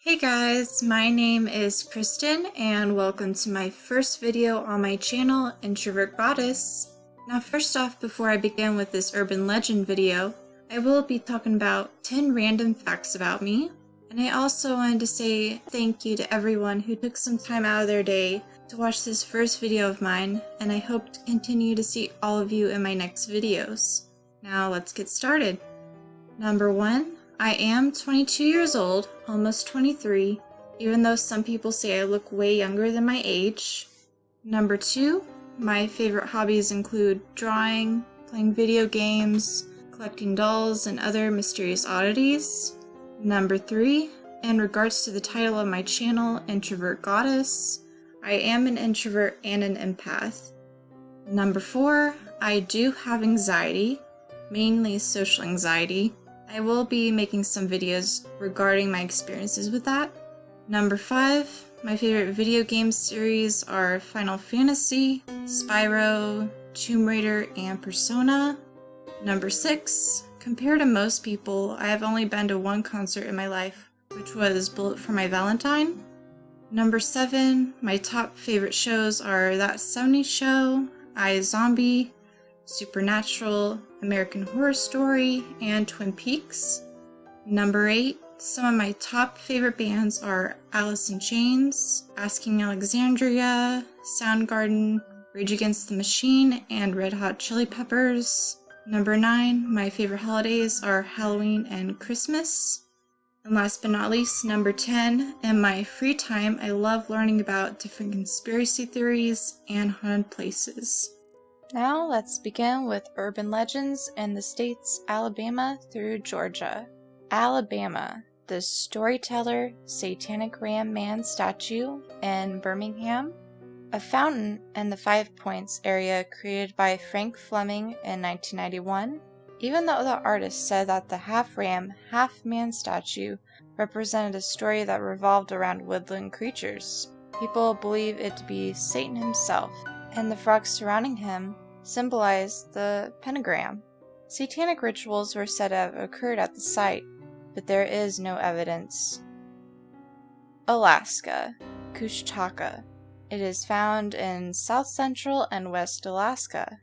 Hey guys, my name is Kristen and welcome to my first video on my channel, Introvert Goddess. Now first off, before I begin with this urban legend video, I will be talking about 10 random facts about me. And I also wanted to say thank you to everyone who took some time out of their day to watch this first video of mine, and I hope to continue to see all of you in my next videos. Now let's get started. Number 1. I am 22 years old, almost 23, even though some people say I look way younger than my age. Number 2, my favorite hobbies include drawing, playing video games, collecting dolls, and other mysterious oddities. Number 3, in regards to the title of my channel, Introvert Goddess, I am an introvert and an empath. Number 4, I do have anxiety, mainly social anxiety. I will be making some videos regarding my experiences with that. Number 5, my favorite video game series are Final Fantasy, Spyro, Tomb Raider, and Persona. Number 6, compared to most people, I have only been to one concert in my life, which was Bullet for My Valentine. Number 7, my top favorite shows are That 70s Show, iZombie, Supernatural, American Horror Story, and Twin Peaks. Number 8, some of my top favorite bands are Alice in Chains, Asking Alexandria, Soundgarden, Rage Against the Machine, and Red Hot Chili Peppers. Number 9, my favorite holidays are Halloween and Christmas. And last but not least, number 10, in my free time, I love learning about different conspiracy theories and haunted places. Now let's begin with urban legends in the states Alabama through Georgia. Alabama, the Storyteller Satanic Ram Man statue in Birmingham. A fountain in the Five Points area created by Frank Fleming in 1991. Even though the artist said that the half-ram, half-man statue represented a story that revolved around woodland creatures, people believe it to be Satan himself, and the frogs surrounding him symbolize the pentagram. Satanic rituals were said to have occurred at the site, but there is no evidence. Alaska, Kushtaka. It is found in south central and west Alaska.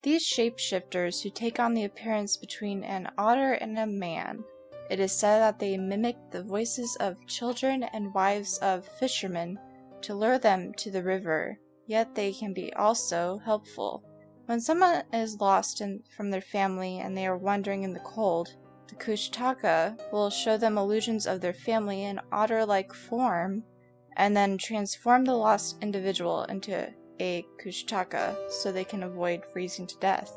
These shapeshifters who take on the appearance between an otter and a man. It is said that they mimic the voices of children and wives of fishermen to lure them to the river, yet they can be also helpful. When someone is lost from their family and they are wandering in the cold, the Kushtaka will show them illusions of their family in otter-like form, and then transform the lost individual into a Kushtaka so they can avoid freezing to death.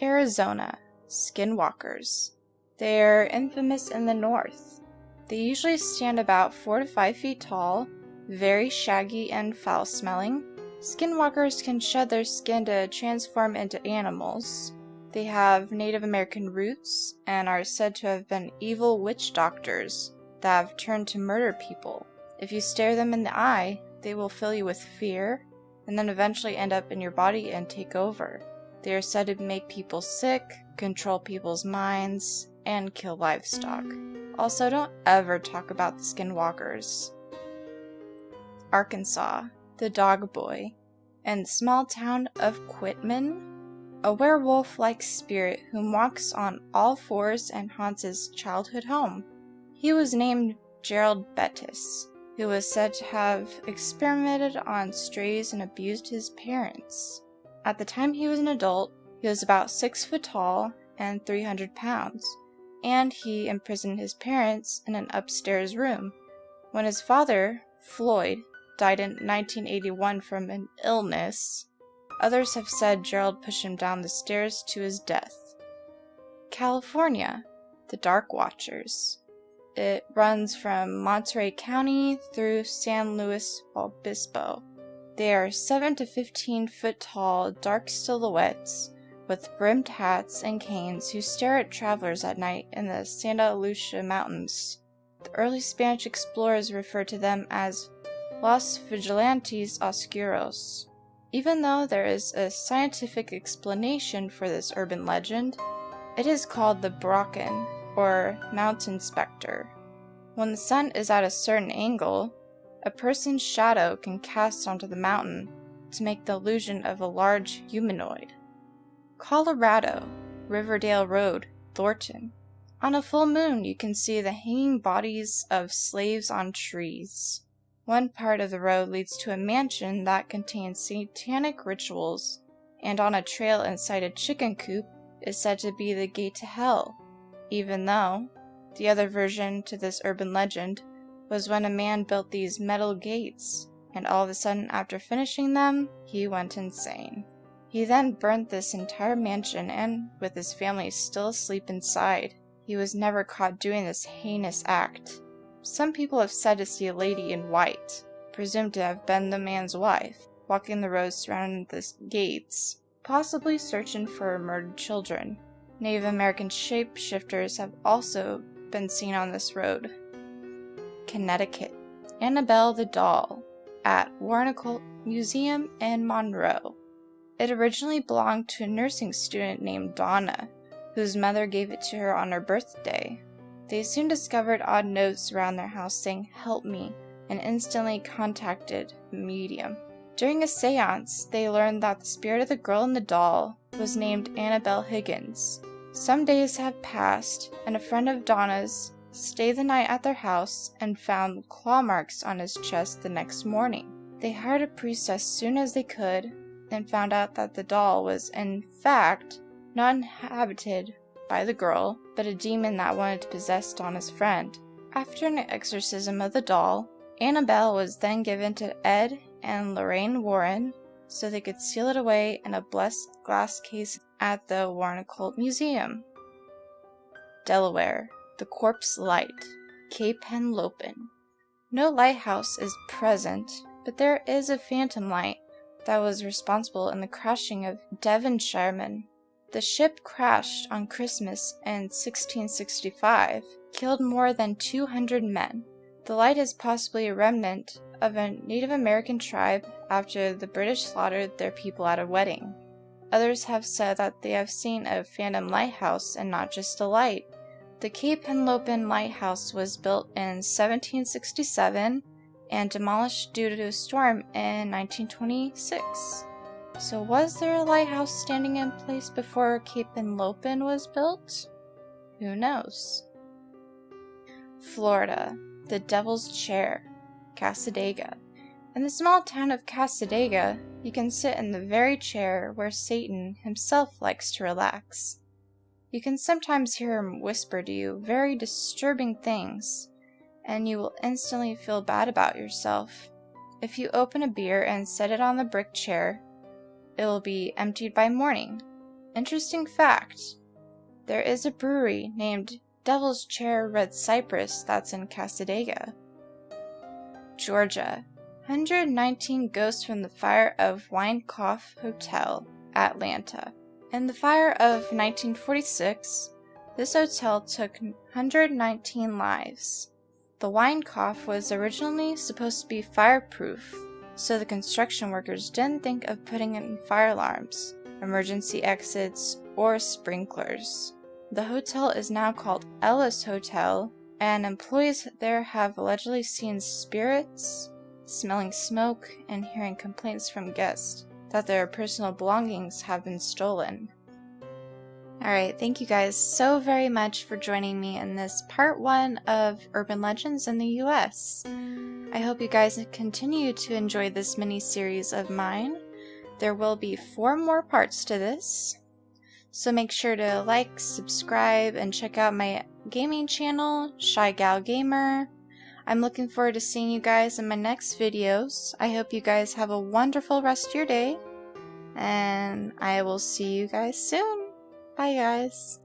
Arizona, Skinwalkers. They are infamous in the north. They usually stand about 4 to 5 feet tall, very shaggy and foul-smelling. Skinwalkers can shed their skin to transform into animals. They have Native American roots and are said to have been evil witch doctors that have turned to murder people. If you stare them in the eye, they will fill you with fear and then eventually end up in your body and take over. They are said to make people sick, control people's minds, and kill livestock. Also, don't ever talk about the Skinwalkers. Arkansas, the Dog Boy. In the small town of Quitman, a werewolf-like spirit who walks on all fours and haunts his childhood home. He was named Gerald Bettis, who was said to have experimented on strays and abused his parents. At the time he was an adult, he was about 6 foot tall and 300 pounds, and he imprisoned his parents in an upstairs room. When his father, Floyd, died in 1981 from an illness, others have said Gerald pushed him down the stairs to his death. California, the Dark Watchers. It runs from Monterey County through San Luis Obispo. They are 7 to 15 foot tall, dark silhouettes with brimmed hats and canes who stare at travelers at night in the Santa Lucia Mountains. The early Spanish explorers referred to them as Los Vigilantes Oscuros. Even though there is a scientific explanation for this urban legend, it is called the Brocken, or Mountain Spectre. When the sun is at a certain angle, a person's shadow can cast onto the mountain to make the illusion of a large humanoid. Colorado, Riverdale Road, Thornton. On a full moon, you can see the hanging bodies of slaves on trees. One part of the road leads to a mansion that contains satanic rituals, and on a trail inside a chicken coop is said to be the gate to hell, even though the other version to this urban legend was when a man built these metal gates, and all of a sudden after finishing them, he went insane. He then burnt this entire mansion, and with his family still asleep inside, he was never caught doing this heinous act. Some people have said to see a lady in white, presumed to have been the man's wife, walking the roads surrounding the gates, possibly searching for murdered children. Native American shapeshifters have also been seen on this road. Connecticut. Annabelle the Doll at Warnacolt Museum in Monroe. It originally belonged to a nursing student named Donna, whose mother gave it to her on her birthday. They soon discovered odd notes around their house saying, "Help me," and instantly contacted the medium. During a seance, they learned that the spirit of the girl in the doll was named Annabelle Higgins. Some days have passed, and a friend of Donna's stayed the night at their house and found claw marks on his chest the next morning. They hired a priest as soon as they could, and found out that the doll was in fact not inhabited by the girl, but a demon that wanted to possess Donna's friend. After an exorcism of the doll, Annabelle was then given to Ed and Lorraine Warren so they could seal it away in a blessed glass case at the Warnacolt Museum. Delaware, the Corpse Light, Cape Henlopen. No lighthouse is present, but there is a phantom light that was responsible in the crashing of Devonshireman. The ship crashed on Christmas in 1665, killed more than 200 men. The light is possibly a remnant of a Native American tribe after the British slaughtered their people at a wedding. Others have said that they have seen a phantom lighthouse and not just a light. The Cape Henlopen Lighthouse was built in 1767 and demolished due to a storm in 1926. So was there a lighthouse standing in place before Cape Henlopen was built? Who knows? Florida, the Devil's Chair, Cassadaga. In the small town of Cassadaga, you can sit in the very chair where Satan himself likes to relax. You can sometimes hear him whisper to you very disturbing things, and you will instantly feel bad about yourself. If you open a beer and set it on the brick chair, it will be emptied by morning. Interesting fact, there is a brewery named Devil's Chair Red Cypress that's in Cassadaga. Georgia, 119 ghosts from the fire of Weinkauf Hotel, Atlanta. In the fire of 1946, this hotel took 119 lives. The Weinkauf was originally supposed to be fireproof, so the construction workers didn't think of putting in fire alarms, emergency exits, or sprinklers. The hotel is now called Ellis Hotel, and employees there have allegedly seen spirits, smelling smoke, and hearing complaints from guests that their personal belongings have been stolen. Alright, thank you guys so very much for joining me in this part 1 of Urban Legends in the US. I hope you guys continue to enjoy this mini-series of mine. There will be 4 more parts to this, so make sure to like, subscribe, and check out my gaming channel, Shy Gal Gamer. I'm looking forward to seeing you guys in my next videos. I hope you guys have a wonderful rest of your day, and I will see you guys soon. Bye guys.